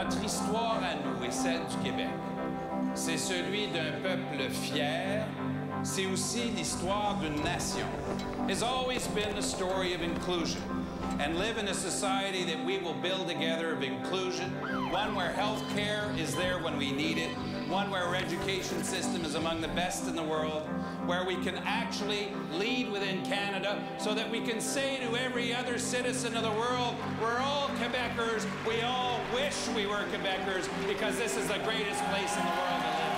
Notre histoire à nous et celle du Québec, c'est celui d'un peuple fier. C'est aussi l'histoire d'une nation. It's always been the story of inclusion and live in a society that we will build together of inclusion, one where health care is there when we need it, one where our education system is among the best in the world, where we can actually lead within Canada so that we can say to every other citizen of the world, we're all Quebecers, we all wish we were Quebecers because this is the greatest place in the world to live.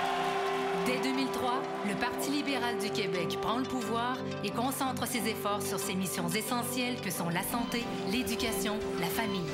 Dès 2003, le Parti libéral du Québec prend le pouvoir et concentre ses efforts sur ses missions essentielles que sont la santé, l'éducation, la famille.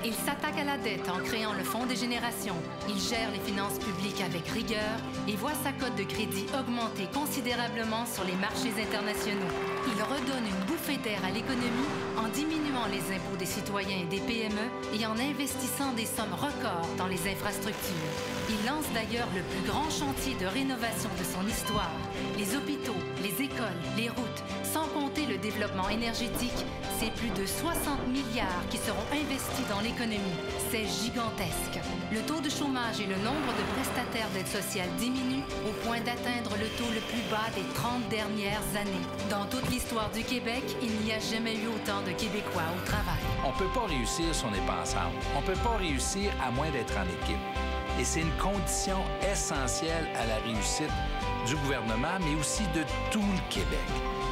Il s'attaque à la dette en créant le Fonds des générations. Il gère les finances publiques avec rigueur et voit sa cote de crédit augmenter considérablement sur les marchés internationaux. Il redonne une bouffée d'air à l'économie en diminuant les impôts des citoyens et des PME et en investissant des sommes records dans les infrastructures. Il lance d'ailleurs le plus grand chantier de rénovation de son histoire. Les hôpitaux, les écoles, les routes, sans compter le développement énergétique, c'est plus de 60 milliards qui seront investis dans l'économie. C'est gigantesque. Le taux de chômage et le nombre de prestataires d'aide sociale diminuent au point d'atteindre le taux le plus bas des 30 dernières années. Dans toute l'histoire du Québec, il n'y a jamais eu autant de Québécois au travail. On ne peut pas réussir si on n'est pas ensemble. On ne peut pas réussir à moins d'être en équipe. Et c'est une condition essentielle à la réussite du gouvernement, mais aussi de tout le Québec.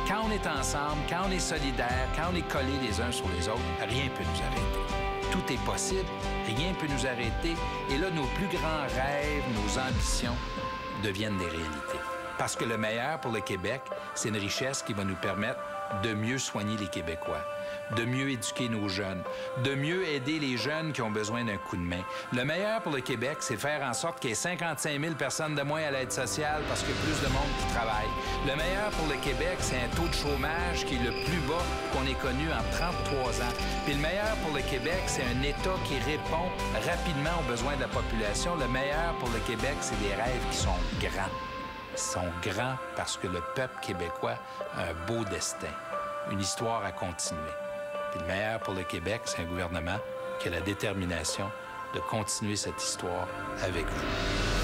Quand on est ensemble, quand on est solidaire, quand on est collés les uns sur les autres, rien ne peut nous arrêter. Tout est possible, rien ne peut nous arrêter. Et là, nos plus grands rêves, nos ambitions deviennent des réalités. Parce que le meilleur pour le Québec, c'est une richesse qui va nous permettre de mieux soigner les Québécois, de mieux éduquer nos jeunes, de mieux aider les jeunes qui ont besoin d'un coup de main. Le meilleur pour le Québec, c'est faire en sorte qu'il y ait 55 000 personnes de moins à l'aide sociale parce qu'il y a plus de monde qui travaille. Le meilleur pour le Québec, c'est un taux de chômage qui est le plus bas qu'on ait connu en 33 ans. Puis le meilleur pour le Québec, c'est un État qui répond rapidement aux besoins de la population. Le meilleur pour le Québec, c'est des rêves qui sont grands. Ils sont grands parce que le peuple québécois a un beau destin, une histoire à continuer. Puis le meilleur pour le Québec, c'est un gouvernement qui a la détermination de continuer cette histoire avec vous.